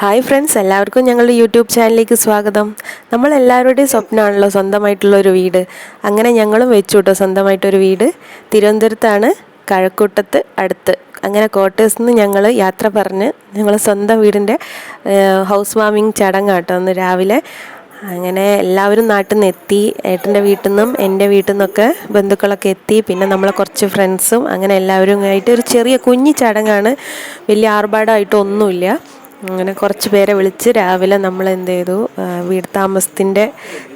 Hi friends, എല്ലാവർക്കും ഞങ്ങളുടെ YouTube ചാനലിലേക്ക് സ്വാഗതം. നമ്മളെല്ലാവരുടെയും സ്വപ്നമാണല്ലോ സ്വന്തമായിട്ടുള്ളൊരു വീട്. അങ്ങനെ ഞങ്ങളും വെച്ചു കേട്ടോ സ്വന്തമായിട്ടൊരു വീട്. തിരുവനന്തപുരത്താണ്, കഴക്കൂട്ടത്ത് അടുത്ത്. അങ്ങനെ ക്വാർട്ടേഴ്സിൽ നിന്ന് ഞങ്ങൾ യാത്ര പറഞ്ഞ് ഞങ്ങൾ സ്വന്തം വീടിൻ്റെ ഹൗസ് വാമിങ് ചടങ്ങാട്ടോ അന്ന് രാവിലെ. അങ്ങനെ എല്ലാവരും നാട്ടിൽ നിന്ന് എത്തി. ഏട്ടൻ്റെ വീട്ടിൽ നിന്നും എൻ്റെ വീട്ടിൽ നിന്നൊക്കെ ബന്ധുക്കളൊക്കെ എത്തി. പിന്നെ നമ്മളെ കുറച്ച് ഫ്രണ്ട്സും അങ്ങനെ എല്ലാവരും ആയിട്ട് ഒരു ചെറിയ കുഞ്ഞി ചടങ്ങാണ്, വലിയ ആർഭാടമായിട്ടൊന്നുമില്ല. അങ്ങനെ കുറച്ച് പേരെ വിളിച്ച് രാവിലെ നമ്മൾ എന്ത് ചെയ്തു, വീട് താമസത്തിൻ്റെ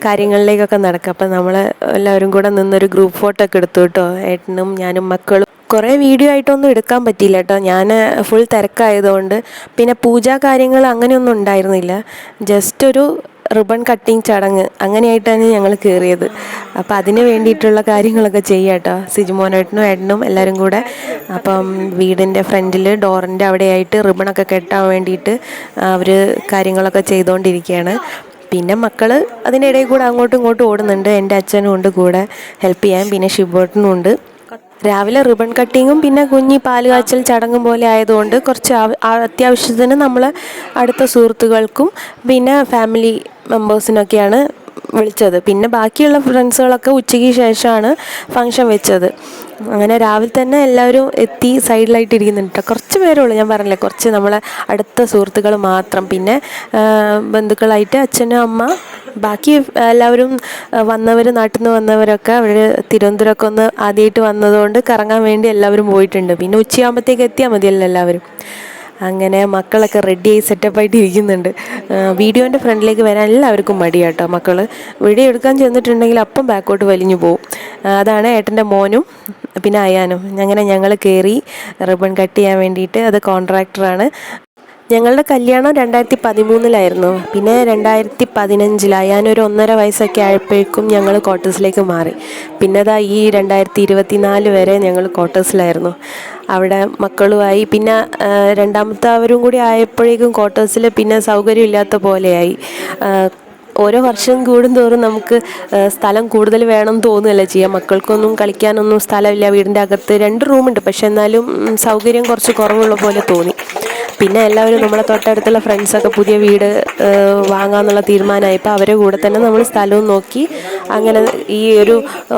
കാര്യങ്ങളിലേക്കൊക്കെ നടക്കുക. അപ്പം നമ്മൾ എല്ലാവരും കൂടെ നിന്നൊരു ഗ്രൂപ്പ് ഫോട്ടോ ഒക്കെ എടുത്തു കേട്ടോ, ഏട്ടനും ഞാനും മക്കളും. കുറേ വീഡിയോ ആയിട്ടൊന്നും എടുക്കാൻ പറ്റിയില്ല കേട്ടോ, ഞാൻ ഫുൾ തിരക്കായതുകൊണ്ട്. പിന്നെ പൂജാ കാര്യങ്ങൾ അങ്ങനെയൊന്നും ഉണ്ടായിരുന്നില്ല. ജസ്റ്റ് ഒരു റിബൺ കട്ടിങ് ചടങ്ങ് അങ്ങനെയായിട്ടാണ് ഞങ്ങൾ കയറിയത്. അപ്പം അതിന് വേണ്ടിയിട്ടുള്ള കാര്യങ്ങളൊക്കെ ചെയ്യാം കേട്ടോ, സിജുമോനേട്ടനും ഏട്ടനും എല്ലാവരും കൂടെ. അപ്പം വീടിൻ്റെ ഫ്രണ്ടിൽ ഡോറിൻ്റെ അവിടെയായിട്ട് റിബണൊക്കെ കെട്ടാൻ വേണ്ടിയിട്ട് അവർ കാര്യങ്ങളൊക്കെ ചെയ്തുകൊണ്ടിരിക്കുകയാണ്. പിന്നെ മക്കൾ അതിൻ്റെ ഇടയിൽ കൂടെ അങ്ങോട്ടും ഇങ്ങോട്ടും ഓടുന്നുണ്ട്. എൻ്റെ അച്ഛനും ഉണ്ട് കൂടെ ഹെൽപ്പ് ചെയ്യാൻ, പിന്നെ ഷിബോട്ടനും ഉണ്ട്. രാവിലെ റിബൺ കട്ടിങ്ങും പിന്നെ കുഞ്ഞി പാല് കാച്ചൽ ചടങ്ങും പോലെ ആയതുകൊണ്ട് കുറച്ച് അത്യാവശ്യത്തിന് നമ്മൾ അടുത്ത സുഹൃത്തുക്കൾക്കും പിന്നെ ഫാമിലി മെമ്പേഴ്സിനൊക്കെയാണ് വിളിച്ചത്. പിന്നെ ബാക്കിയുള്ള ഫ്രണ്ട്സുകളൊക്കെ ഉച്ചയ്ക്ക് ശേഷമാണ് ഫംഗ്ഷൻ വെച്ചത്. അങ്ങനെ രാവിലെ തന്നെ എല്ലാവരും എത്തി സൈഡിലായിട്ട് ഇരിക്കുന്നുണ്ട്. കുറച്ച് പേരുള്ളൂ, ഞാൻ പറഞ്ഞില്ലേ, കുറച്ച് നമ്മളെ അടുത്ത സുഹൃത്തുക്കൾ മാത്രം. പിന്നെ ബന്ധുക്കളായിട്ട് അച്ഛനും അമ്മ, ബാക്കി എല്ലാവരും വന്നവർ, നാട്ടിൽ നിന്ന് വന്നവരൊക്കെ അവർ തിരുവനന്തപുരമൊക്കെ ഒന്ന് ആദ്യമായിട്ട് വന്നതുകൊണ്ട് കറങ്ങാൻ വേണ്ടി എല്ലാവരും പോയിട്ടുണ്ട്. പിന്നെ ഉച്ചയാകുമ്പോഴത്തേക്ക് എത്തിയാൽ മതിയല്ലോ എല്ലാവരും. അങ്ങനെ മക്കളൊക്കെ റെഡിയായി സെറ്റപ്പായിട്ട് ഇരിക്കുന്നുണ്ട്. വീഡിയോൻ്റെ ഫ്രണ്ടിലേക്ക് വരാൻ എല്ലാവർക്കും മടിയാട്ടോ. മക്കൾ വീഡിയോ എടുക്കാൻ ചെന്നിട്ടുണ്ടെങ്കിൽ അപ്പം ബാക്കോട്ട് വലിഞ്ഞു പോവും. അതാണ് ഏട്ടൻ്റെ മോനും പിന്നെ അയാനും. അങ്ങനെ ഞങ്ങൾ കയറി റിബൺ കട്ട് ചെയ്യാൻ വേണ്ടിയിട്ട്. അത് കോൺട്രാക്ടറാണ്. ഞങ്ങളുടെ കല്യാണം 2013 പിന്നെ 2015 ഞാനൊരു 1.5 വയസ്സൊക്കെ ആയപ്പോഴേക്കും ഞങ്ങൾ ക്വാർട്ടേഴ്സിലേക്ക് മാറി. പിന്നെ അതാ ഈ 2024 വരെ ഞങ്ങൾ ക്വാർട്ടേഴ്സിലായിരുന്നു. അവിടെ മക്കളുമായി. പിന്നെ രണ്ടാമത്തെ അവരും കൂടി ആയപ്പോഴേക്കും ക്വാർട്ടേഴ്സിൽ പിന്നെ സൗകര്യമില്ലാത്ത പോലെയായി. ഓരോ വർഷം കൂടുന്തോറും നമുക്ക് സ്ഥലം കൂടുതൽ വേണമെന്ന് തോന്നുകയല്ലേ ചെയ്യുക. മക്കൾക്കൊന്നും കളിക്കാനൊന്നും സ്ഥലമില്ല. വീടിൻ്റെ അകത്ത് 2 റൂമുണ്ട്, പക്ഷെ എന്നാലും സൗകര്യം കുറച്ച് കുറവുള്ള പോലെ തോന്നി. പിന്നെ എല്ലാവരും നമ്മളെ തൊട്ടടുത്തുള്ള ഫ്രണ്ട്സൊക്കെ പുതിയ വീട് വാങ്ങാമെന്നുള്ള തീരുമാനമായപ്പോൾ അവരെ കൂടെ തന്നെ നമ്മൾ സ്ഥലവും നോക്കി. അങ്ങനെ ഈ ഒരു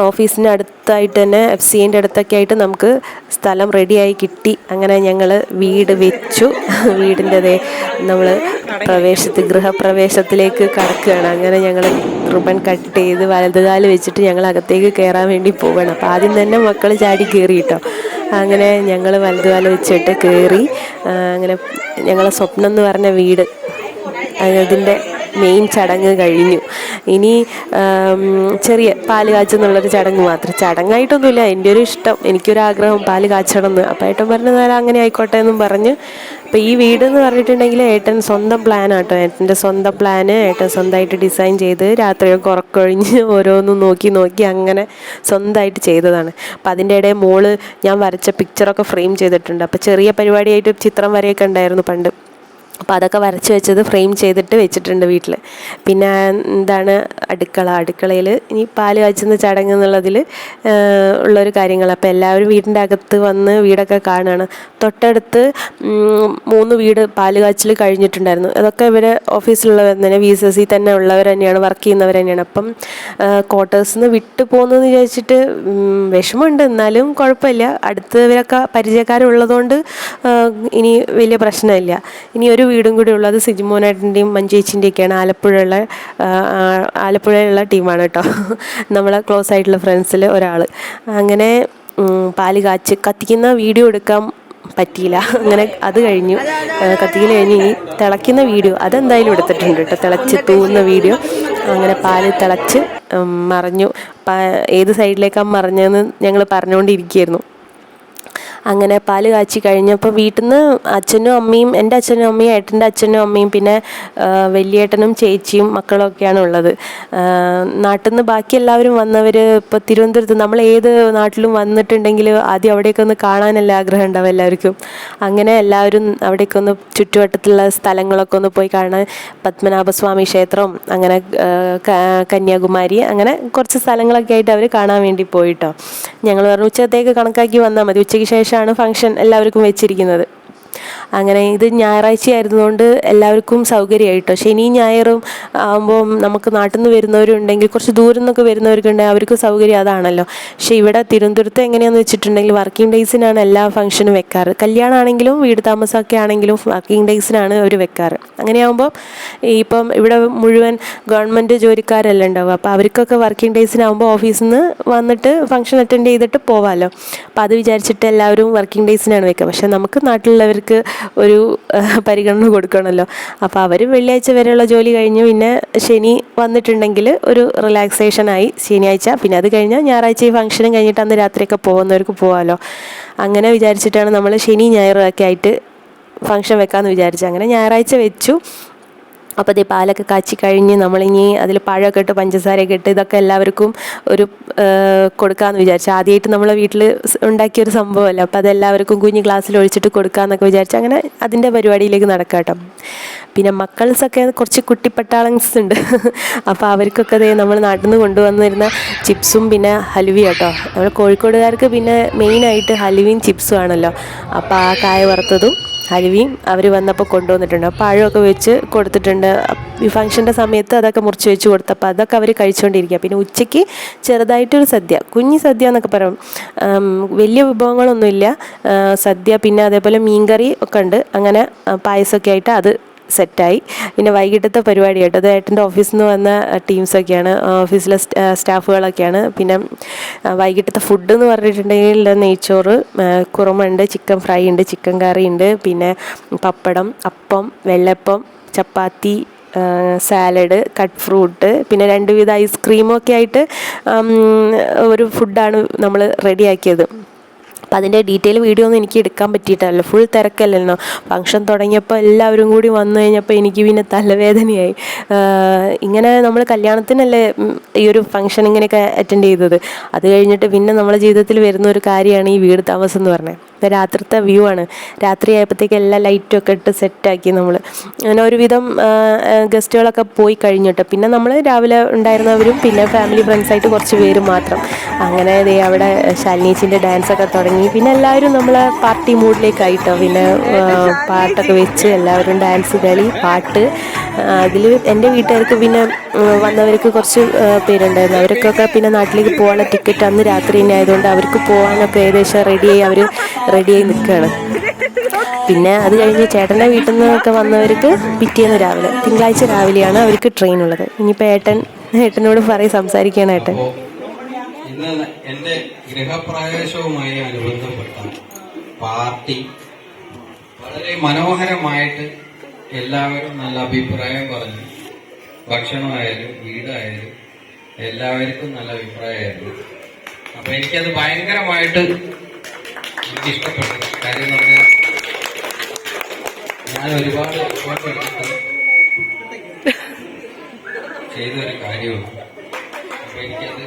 ഓഫീസിൻ്റെ അടുത്തായിട്ട് തന്നെ FCAൻ്റെ അടുത്തൊക്കെ ആയിട്ട് നമുക്ക് സ്ഥലം റെഡിയായി കിട്ടി. അങ്ങനെ ഞങ്ങൾ വീട് വെച്ചു. വീടിൻ്റെതേ നമ്മൾ ഗൃഹപ്രവേശത്തിലേക്ക് കടക്കുകയാണ്. അങ്ങനെ ഞങ്ങൾ റിബൺ കട്ട് ചെയ്ത് വലതുകാല് വെച്ചിട്ട് ഞങ്ങൾ അകത്തേക്ക് കയറാൻ വേണ്ടി പോവുകയാണ്. അപ്പോൾ ആദ്യം തന്നെ മക്കൾ ചാടി കയറി കേട്ടോ. അങ്ങനെ ഞങ്ങൾ വലതുകാല് വെച്ചിട്ട് കയറി. അങ്ങനെ ഞങ്ങളെ സ്വപ്നം എന്ന് പറഞ്ഞ വീട്, അതിൻ്റെ മെയിൻ ചടങ്ങ് കഴിഞ്ഞു. ഇനി ചെറിയ പാല് കാച്ചെന്നുള്ളൊരു ചടങ്ങ് മാത്രം. ചടങ്ങായിട്ടൊന്നുമില്ല, എൻ്റെ ഒരു ഇഷ്ടം, എനിക്കൊരാഗ്രഹം പാല് കാച്ചണം എന്ന്. അപ്പോൾ ഏട്ടൻ പറഞ്ഞാൽ അങ്ങനെ ആയിക്കോട്ടെ എന്നും പറഞ്ഞ്. അപ്പോൾ ഈ വീട് എന്ന് പറഞ്ഞിട്ടുണ്ടെങ്കിൽ ഏട്ടൻ സ്വന്തം പ്ലാനാട്ടോ. ഏട്ടൻ്റെ സ്വന്തം പ്ലാന് ഏട്ടൻ സ്വന്തമായിട്ട് ഡിസൈൻ ചെയ്ത് രാത്രിയൊക്കെ ഉറക്കമൊഴിഞ്ഞ് ഓരോന്നും നോക്കി നോക്കി അങ്ങനെ സ്വന്തമായിട്ട് ചെയ്തതാണ്. അപ്പോൾ അതിൻ്റെ ഇടയിൽ മോള് ഞാൻ വരച്ച പിക്ചറൊക്കെ ഫ്രെയിം ചെയ്തിട്ടുണ്ട്. അപ്പോൾ ചെറിയ പരിപാടിയായിട്ട് ചിത്രം വരെയൊക്കെ ഉണ്ടായിരുന്നു പണ്ട്. അപ്പോൾ അതൊക്കെ വരച്ച് വെച്ചത് ഫ്രെയിം ചെയ്തിട്ട് വെച്ചിട്ടുണ്ട് വീട്ടിൽ. പിന്നെ എന്താണ് അടുക്കളയിൽ ഇനി പാല് കാച്ചുന്ന ചടങ്ങ് എന്നുള്ളതിൽ ഉള്ളൊരു കാര്യങ്ങൾ. അപ്പോൾ എല്ലാവരും വീടിൻ്റെ അകത്ത് വന്ന് വീടൊക്കെ കാണുകയാണ്. തൊട്ടടുത്ത് 3 വീട് പാല് കാച്ചിൽ കഴിഞ്ഞിട്ടുണ്ടായിരുന്നു. അതൊക്കെ ഇവർ ഓഫീസിലുള്ളവർ തന്നെ, VSSC തന്നെ ഉള്ളവർ തന്നെയാണ്, വർക്ക് ചെയ്യുന്നവർ തന്നെയാണ്. അപ്പം ക്വാർട്ടേഴ്സിൽ നിന്ന് വിട്ടു പോകുന്നതെന്ന് വിചാരിച്ചിട്ട് വിഷമമുണ്ട്, എന്നാലും കുഴപ്പമില്ല. അടുത്തവരൊക്കെ പരിചയക്കാരുള്ളതുകൊണ്ട് ഇനി വലിയ പ്രശ്നമില്ല. ഇനി ഒരു വീടും കൂടി ഉള്ളത് സിജുമോനേട്ടൻ്റെയും മഞ്ചേച്ചിൻ്റെയൊക്കെയാണ്. ആലപ്പുഴയിലുള്ള ടീമാണ് കേട്ടോ, നമ്മളെ ക്ലോസ് ആയിട്ടുള്ള ഫ്രണ്ട്സിൽ ഒരാൾ. അങ്ങനെ പാല് കത്തിക്കുന്ന വീഡിയോ എടുക്കാൻ പറ്റിയില്ല. അങ്ങനെ അത് കഴിഞ്ഞു, കത്തിക്കൽ കഴിഞ്ഞ് ഇനി തിളയ്ക്കുന്ന വീഡിയോ അതെന്തായാലും എടുത്തിട്ടുണ്ട് കേട്ടോ, തിളച്ച് തൂവുന്ന വീഡിയോ. അങ്ങനെ പാല് തിളച്ച് മറിഞ്ഞു. ഏത് സൈഡിലേക്കാണ് മറിഞ്ഞതെന്ന് ഞങ്ങൾ പറഞ്ഞുകൊണ്ടിരിക്കുകയായിരുന്നു. അങ്ങനെ പാല് കാച്ചി കഴിഞ്ഞപ്പോൾ വീട്ടിൽ നിന്ന് അച്ഛനും അമ്മയും, എൻ്റെ അച്ഛനും അമ്മയും ഏട്ടൻ്റെ അച്ഛനും അമ്മയും പിന്നെ വലിയേട്ടനും ചേച്ചിയും മക്കളൊക്കെയാണ് ഉള്ളത്. നാട്ടിൽ നിന്ന് ബാക്കി എല്ലാവരും വന്നവർ ഇപ്പോൾ തിരുവനന്തപുരത്ത്, നമ്മൾ ഏത് നാട്ടിലും വന്നിട്ടുണ്ടെങ്കിൽ ആദ്യം അവിടേക്ക് ഒന്ന് കാണാനല്ല ആഗ്രഹം ഉണ്ടാവും എല്ലാവർക്കും. അങ്ങനെ എല്ലാവരും അവിടേക്ക് ഒന്ന് ചുറ്റുവട്ടത്തുള്ള സ്ഥലങ്ങളൊക്കെ ഒന്ന് പോയി കാണാൻ, പത്മനാഭസ്വാമി ക്ഷേത്രം, അങ്ങനെ കന്യാകുമാരി, അങ്ങനെ കുറച്ച് സ്ഥലങ്ങളൊക്കെ ആയിട്ട് അവർ കാണാൻ വേണ്ടി പോയിട്ടോ. ഞങ്ങൾ പറഞ്ഞു ഉച്ചത്തേക്ക് കണക്കാക്കി വന്നാൽ മതി, ഉച്ചയ്ക്ക് ശേഷമാണ് ഫംഗ്ഷൻ എല്ലാവർക്കും വെച്ചിരിക്കുന്നത്. അങ്ങനെ ഇത് ഞായറാഴ്ച ആയിരുന്നതുകൊണ്ട് എല്ലാവർക്കും സൗകര്യമായിട്ടോ. ശനിയും ഞായറും ആകുമ്പോൾ നമുക്ക് നാട്ടിൽ നിന്ന് വരുന്നവരുണ്ടെങ്കിൽ, കുറച്ച് ദൂരം നിന്നൊക്കെ വരുന്നവർക്കുണ്ടെങ്കിൽ അവർക്ക് സൗകര്യം അതാണല്ലോ. പക്ഷേ ഇവിടെ തിരുവനന്തപുരത്ത് എങ്ങനെയാണെന്ന് വെച്ചിട്ടുണ്ടെങ്കിൽ വർക്കിംഗ് ഡേയ്സിനാണ് എല്ലാ ഫംഗ്ഷനും വെക്കാറ്. കല്യാണമാണെങ്കിലും വീട് താമസമൊക്കെ ആണെങ്കിലും വർക്കിംഗ് ഡേയ്സിനാണ് അവർ വെക്കാറ്. അങ്ങനെയാകുമ്പോൾ ഇപ്പം ഇവിടെ മുഴുവൻ ഗവൺമെൻറ് ജോലിക്കാരെല്ലാം ഉണ്ടാവും. അപ്പോൾ അവർക്കൊക്കെ വർക്കിംഗ് ഡേയ്സിനാകുമ്പോൾ ഓഫീസിൽ നിന്ന് വന്നിട്ട് ഫംഗ്ഷൻ അറ്റൻഡ് ചെയ്തിട്ട് പോവാമല്ലോ. അപ്പോൾ അത് വിചാരിച്ചിട്ട് എല്ലാവരും വർക്കിംഗ് ഡേയ്സിനാണ് വെക്കുക. പക്ഷേ നമുക്ക് നാട്ടിലുള്ളവർക്ക് ഒരു പരിഗണന കൊടുക്കണമല്ലോ. അപ്പോൾ അവർ വെള്ളിയാഴ്ച വരെയുള്ള ജോലി കഴിഞ്ഞ് പിന്നെ ശനി വന്നിട്ടുണ്ടെങ്കിൽ ഒരു റിലാക്സേഷനായി ശനിയാഴ്ച. പിന്നെ അത് കഴിഞ്ഞാൽ ഞായറാഴ്ച ഈ ഫംഗ്ഷനും കഴിഞ്ഞിട്ട് അന്ന് രാത്രിയൊക്കെ പോകുന്നവർക്ക് പോകാമല്ലോ. അങ്ങനെ വിചാരിച്ചിട്ടാണ് നമ്മൾ ശനി ഞായറൊക്കെ ആയിട്ട് ഫംഗ്ഷൻ വെക്കാമെന്ന് വിചാരിച്ചു. അങ്ങനെ ഞായറാഴ്ച വെച്ചു. അപ്പോൾ അതേ പാലൊക്കെ കാച്ചി കഴിഞ്ഞ് നമ്മളിനി അതിൽ പഴമൊക്കെ ഇട്ട് പഞ്ചസാരയൊക്കെ ഇട്ട് ഇതൊക്കെ എല്ലാവർക്കും ഒരു കൊടുക്കാമെന്ന് വിചാരിച്ചു. ആദ്യമായിട്ട് നമ്മളെ വീട്ടിൽ ഉണ്ടാക്കിയൊരു സംഭവമല്ല. അപ്പോൾ അതെല്ലാവർക്കും കുഞ്ഞ് ഗ്ലാസ്സിൽ ഒഴിച്ചിട്ട് കൊടുക്കാമെന്നൊക്കെ വിചാരിച്ചു. അങ്ങനെ അതിൻ്റെ പരിപാടിയിലേക്ക് നടക്കാം കേട്ടോ. പിന്നെ മക്കൾസൊക്കെ കുറച്ച് കുട്ടിപ്പട്ടാളൻസ് ഉണ്ട്. അപ്പോൾ അവർക്കൊക്കെ അതേ നമ്മൾ നാട്ടിൽ നിന്ന് കൊണ്ടുവന്നിരുന്ന ചിപ്സും പിന്നെ ഹലുവയും കേട്ടോ. നമ്മൾ കോഴിക്കോടുകാർക്ക് പിന്നെ മെയിനായിട്ട് ഹലുവയും ചിപ്സും ആണല്ലോ. അപ്പോൾ ആ കായ വറുത്തതും ഹലുവയും അവർ വന്നപ്പോൾ കൊണ്ടുവന്നിട്ടുണ്ട്. പഴമൊക്കെ വെച്ച് കൊടുത്തിട്ടുണ്ട്. ഈ ഫംഗ്ഷൻ്റെ സമയത്ത് അതൊക്കെ മുറിച്ച് വെച്ച് കൊടുത്തപ്പോൾ അതൊക്കെ അവർ കഴിച്ചുകൊണ്ടിരിക്കുക. പിന്നെ ഉച്ചയ്ക്ക് ചെറുതായിട്ടൊരു സദ്യ, കുഞ്ഞി സദ്യ എന്നൊക്കെ പറയും. വലിയ വിഭവങ്ങളൊന്നുമില്ല, സദ്യ. പിന്നെ അതേപോലെ മീൻകറി ഒക്കെ ഉണ്ട്. അങ്ങനെ പായസമൊക്കെ ആയിട്ട് അത് സെറ്റായി. പിന്നെ വൈകിട്ടത്തെ പരിപാടി കേട്ടോ. അത് ഏട്ടൻ്റെ ഓഫീസിൽ നിന്ന് വന്ന ടീംസൊക്കെയാണ്, ഓഫീസിലെ സ്റ്റാഫുകളൊക്കെയാണ്. പിന്നെ വൈകിട്ടത്തെ ഫുഡ് എന്ന് പറഞ്ഞിട്ടുണ്ടെങ്കിൽ നെയ്ച്ചോറ്, കുറുമയുണ്ട്, ചിക്കൻ ഫ്രൈ ഉണ്ട്, ചിക്കൻ കറി ഉണ്ട്, പിന്നെ പപ്പടം, അപ്പം, വെള്ളപ്പം, ചപ്പാത്തി, സാലഡ്, കട്ട് ഫ്രൂട്ട്, പിന്നെ 2 വിധ ഐസ്ക്രീമൊക്കെ ആയിട്ട് ഒരു ഫുഡാണ് നമ്മൾ റെഡിയാക്കിയത്. അപ്പം അതിൻ്റെ ഡീറ്റെയിൽ വീഡിയോ ഒന്നും എനിക്ക് എടുക്കാൻ പറ്റിയിട്ടല്ലോ, ഫുൾ തിരക്കല്ലല്ലോ. ഫംഗ്ഷൻ തുടങ്ങിയപ്പോൾ എല്ലാവരും കൂടി വന്നു കഴിഞ്ഞപ്പോൾ എനിക്ക് പിന്നെ തലവേദനയായി. ഇങ്ങനെ നമ്മൾ കല്യാണത്തിനല്ലേ ഈ ഒരു ഫംഗ്ഷൻ ഇങ്ങനെയൊക്കെ അറ്റൻഡ് ചെയ്തത്. അത് കഴിഞ്ഞിട്ട് പിന്നെ നമ്മളെ ജീവിതത്തിൽ വരുന്ന ഒരു കാര്യമാണ് ഈ വീട് താമസം എന്ന് പറഞ്ഞത്. രാത്രിത്തെ വ്യൂ ആണ്. രാത്രി ആയപ്പോഴത്തേക്ക് എല്ലാ ലൈറ്റും ഒക്കെ ഇട്ട് സെറ്റാക്കി നമ്മൾ. അങ്ങനെ ഒരുവിധം ഗസ്റ്റുകളൊക്കെ പോയി കഴിഞ്ഞിട്ട് പിന്നെ നമ്മൾ രാവിലെ ഉണ്ടായിരുന്നവരും പിന്നെ ഫാമിലി ഫ്രണ്ട്സായിട്ട് കുറച്ച് പേര് മാത്രം. അങ്ങനെ അവിടെ ശാലിനീച്ചിൻ്റെ ഡാൻസൊക്കെ തുടങ്ങി. പിന്നെ എല്ലാവരും നമ്മളെ പാർട്ടി മൂഡിലേക്കായിട്ടോ. പിന്നെ പാട്ടൊക്കെ വെച്ച് എല്ലാവരും ഡാൻസ് കളി, പാട്ട്. അതിൽ എൻ്റെ വീട്ടുകാർക്ക് പിന്നെ വന്നവർക്ക് കുറച്ച് പേരുണ്ടായിരുന്നു. അവർക്കൊക്കെ പിന്നെ നാട്ടിലേക്ക് പോകാനുള്ള ടിക്കറ്റ് അന്ന് രാത്രി തന്നെ ആയതുകൊണ്ട് അവർക്ക് പോകാനൊക്കെ ഏകദേശം റെഡിയായി നിൽക്കുകയാണ്. പിന്നെ അത് കഴിഞ്ഞ് ചേട്ടൻ്റെ വീട്ടിൽ നിന്നൊക്കെ വന്നവർക്ക് പിറ്റേന്ന് രാവിലെ, തിങ്കളാഴ്ച രാവിലെയാണ് അവർക്ക് ട്രെയിൻ ഉള്ളത്. ഇനിയിപ്പോൾ ഏട്ടനോട് സംസാരിക്കുകയാണ് ഏട്ടൻ. ഇന്ന് എൻ്റെ ഗൃഹപ്രവേശവുമായി അനുബന്ധപ്പെട്ട പാർട്ടി വളരെ മനോഹരമായിട്ട് എല്ലാവരും നല്ല അഭിപ്രായം പറഞ്ഞു. ഭക്ഷണമായാലും വീടായാലും എല്ലാവർക്കും നല്ല അഭിപ്രായമായിരുന്നു. അപ്പൊ എനിക്കത് ഭയങ്കരമായിട്ട് എനിക്കിഷ്ടപ്പെട്ടു. കാര്യം എന്ന് പറഞ്ഞാൽ ഞാൻ ഒരുപാട് എഫേർട്ട് എടുത്തിട്ട് ചെയ്തൊരു കാര്യമാണ്. അപ്പൊ എനിക്കത്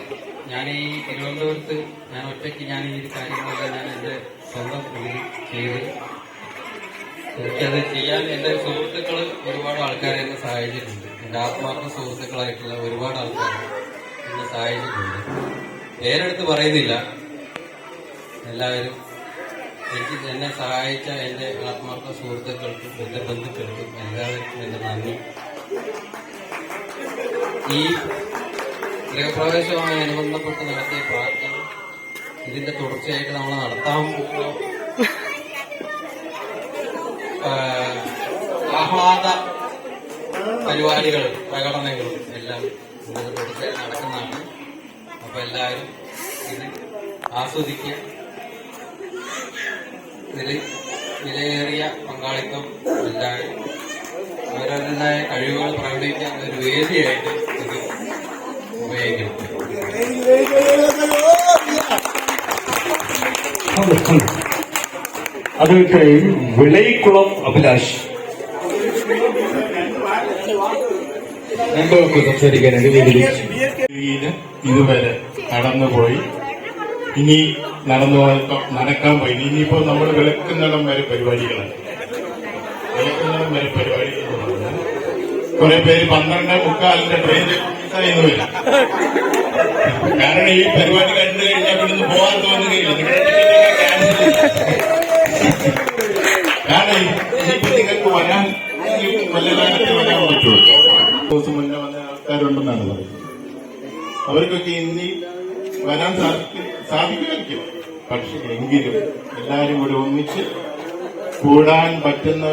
ഞാൻ ഈ തിരുവനന്തപുരത്ത് ഞാൻ ഒറ്റയ്ക്ക് ഞാൻ ഈ കാര്യങ്ങളെല്ലാം ഞാൻ എൻ്റെ സ്വന്തം ചെയ്ത് എനിക്കത് ചെയ്യാൻ എൻ്റെ സുഹൃത്തുക്കൾ ഒരുപാട് ആൾക്കാരെ എന്നെ സഹായിച്ചിട്ടുണ്ട്. എൻ്റെ ആത്മാർത്ഥ സുഹൃത്തുക്കളായിട്ടുള്ള ഒരുപാട് ആൾക്കാർ എന്നെ സഹായിച്ചിട്ടുണ്ട്. പേരെടുത്ത് പറയുന്നില്ല, എല്ലാവരും എനിക്ക് എന്നെ സഹായിച്ച എൻ്റെ ആത്മാർത്ഥ സുഹൃത്തുക്കൾക്കും എൻ്റെ ബന്ധുക്കൾക്കും എല്ലാവർക്കും എൻ്റെ നന്ദി. ഈ ഗൃഹപ്രവേശവുമായി അനുബന്ധപ്പെട്ട് നടത്തിയ പാർട്ടി ഇതിന്റെ തുടർച്ചയായിട്ട് നമ്മൾ നടത്താൻ പോകുന്ന ആഹ്ലാദ പരിപാടികളും പ്രകടനങ്ങളും എല്ലാം ഇതിന്റെ തുടർച്ചയായി നടക്കുന്നതാണ്. അപ്പൊ എല്ലാവരും ഇത് ആസ്വദിക്കുക. ഇതിൽ വിലയേറിയ പങ്കാളിത്തം എല്ലാവരും അവരവരുടേതായ കഴിവുകൾ പ്രകടിപ്പിക്കാൻ ഒരു വേദിയായിട്ട് ഇത് ഉപയോഗിക്കണം. അത് വിളയിക്കുളം അഭിലാഷ് രണ്ടുപേർക്ക് സംസാരിക്കാനായിട്ട് ഇതുവരെ കടന്നുപോയി. ഇനി നടക്കാൻ പോയി. ഇനിയിപ്പോ നമ്മൾ വിളക്കുന്നിടം വരെ പരിപാടികളാണ്. കുറെ പേര് 12:45 ട്രെയിനിൽ കഴിയുന്നില്ല. കാരണം ഈ പരിപാടി കണ്ടു കഴിഞ്ഞാൽ ഇവിടുന്ന് പോകാൻ തോന്നുകയില്ല. കാരണം ഇനിയിപ്പോ നിങ്ങൾക്ക് വരാൻ നല്ല കാലത്ത് വരാൻ പറ്റുമോ? ദിവസം മുന്നേ വന്ന ആൾക്കാരുണ്ടെന്നാണ് പറയുന്നത്. അവർക്കൊക്കെ ഇനി വരാൻ സാധിക്കുമായിരിക്കും. പക്ഷെ എങ്കിലും എല്ലാവരും കൂടി ഒന്നിച്ച് കൂടാൻ പറ്റുന്ന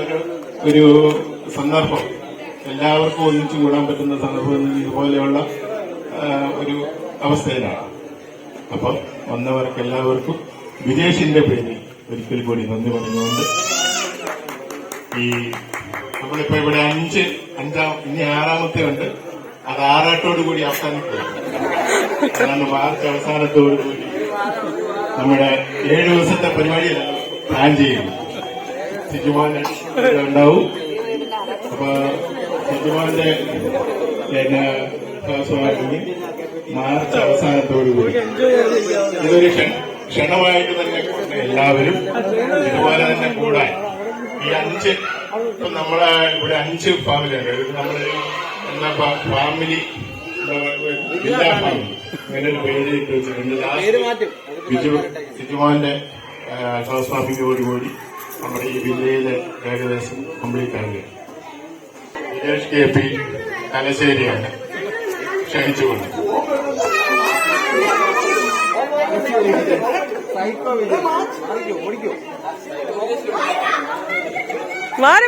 ഒരു സന്ദർഭം, എല്ലാവർക്കും ഒന്നിച്ച് കൂടാൻ പറ്റുന്ന സന്ദർഭം ഇതുപോലെയുള്ള ഒരു അവസ്ഥയിലാണ്. അപ്പം വന്നവർക്ക് എല്ലാവർക്കും വിദേശിന്റെ പേരിൽ ഒരിക്കൽ കൂടി നന്ദി പറഞ്ഞുകൊണ്ട് ഈ നമ്മളിപ്പോ ഇവിടെ ഇനി 6ാമത്തെ ഉണ്ട്. അത് ആറാട്ടോടു കൂടി അവസാനിക്കുകയാണ്. അതാണ് മാർച്ച് അവസാനത്തോടു കൂടി നമ്മുടെ 7 ദിവസത്തെ പരിപാടിയിലാണ് പ്ലാൻ ചെയ്യുന്നത്. സിജുമോൻ ഉണ്ടാവും. അപ്പൊ സിജുമോന്റെ മാർച്ച് അവസാനത്തോടുകൂടി ഇതൊരു ക്ഷണമായിട്ട് തന്നെ എല്ലാവരും ഇതുപോലെ തന്നെ കൂടാൻ ഈ 5 ഇപ്പൊ നമ്മളെ ഇവിടെ 5 ഫാമിലിയുണ്ട്. നമ്മള് എന്താ ഫാമിലി ജില്ലാ ഫാമിലി അങ്ങനെ ഒരു പേര് ഇട്ട് വെച്ചിട്ടുണ്ട്. സിജുമോന്റെ ഹൗസ് വാമിങ്ങോടുകൂടി നമ്മുടെ ഈ ജില്ലയിലെ ഏകദേശം കംപ്ലീറ്റ് ആകുകയാണ്. വിജേഷ് KP തലശ്ശേരിയാണ് ക്ഷണിച്ചുകൊണ്ട്. മാറി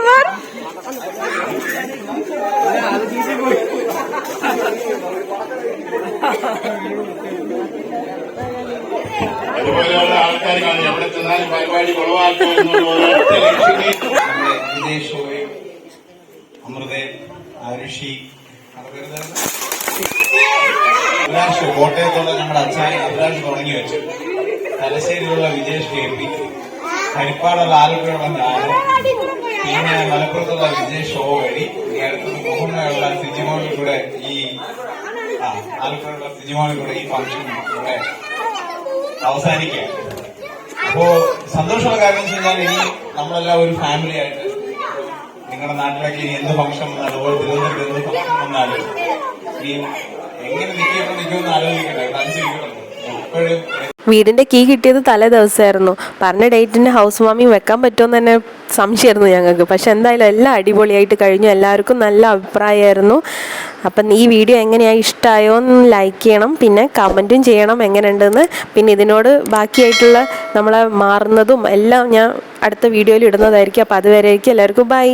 അതുപോലെയുള്ള ആൾക്കാർ കാണും. എവിടെ ചെന്നാലും പരിപാടി കുളവാക്കുമെന്നുള്ള വിജയ് ഷോയും അമൃതയും ആരുഷി അഭിലാഷ് കോട്ടയത്തുള്ള ഞങ്ങളുടെ അച്ചായി അഭിലാഷ് തുടങ്ങി വെച്ചു. തലശ്ശേരിയിലുള്ള വിജേഷ് KP, ഹരിപ്പാടുള്ള ആലപ്പുഴയുള്ള ഞാനും, പിന്നെ മലപ്പുറത്തുള്ള വിജയ് ഷോ വഴി ഈ അടുത്തുള്ള മുഹമ്മയുള്ള സിജിമോളിൽ കൂടെ ആലപ്പുഴയുള്ള സിജിമോളിൽ കൂടെ ഈ ഫംഗ്ഷൻ ഇവിടെ അവസാനിക്കുക. അപ്പോ സന്തോഷമുള്ള കാര്യം എന്ന് വെച്ചാൽ ഇനി നമ്മളെല്ലാം ഒരു ഫാമിലി ആയിട്ട് നിങ്ങളുടെ നാട്ടിലേക്ക് ഇനി എന്ത് ഫംഗ്ഷൻ വന്നാലും അതുപോലെ തിരുവനന്തപുരത്ത് എന്ത് ഫംഗ്ഷൻ വന്നാലും ഈ എങ്ങനെ നിൽക്കുമെന്ന് ആലോചിക്കട്ടെ. 5 വീടുണ്ട് ഇപ്പോഴും. വീടിന്റെ കീ കിട്ടിയത് തലേ ദിവസമായിരുന്നു. പറഞ്ഞ ഡേറ്റിന് ഹൗസ് വാമിങ് വെക്കാൻ പറ്റുമെന്ന് തന്നെ സംശയമായിരുന്നു ഞങ്ങൾക്ക്. പക്ഷെ എന്തായാലും എല്ലാം അടിപൊളിയായിട്ട് കഴിഞ്ഞു. എല്ലാവർക്കും നല്ല അഭിപ്രായമായിരുന്നു. അപ്പം ഈ വീഡിയോ എങ്ങനെയാണ്, ഇഷ്ടമായോ എന്ന് ലൈക്ക് ചെയ്യണം, പിന്നെ കമൻറ്റും ചെയ്യണം എങ്ങനെയുണ്ടെന്ന്. പിന്നെ ഇതിനോട് ബാക്കിയായിട്ടുള്ള നമ്മളെ മാറുന്നതും എല്ലാം ഞാൻ അടുത്ത വീഡിയോയിൽ ഇടുന്നതായിരിക്കും. അപ്പോൾ അതുവരേക്കും എല്ലാവർക്കും ബൈ.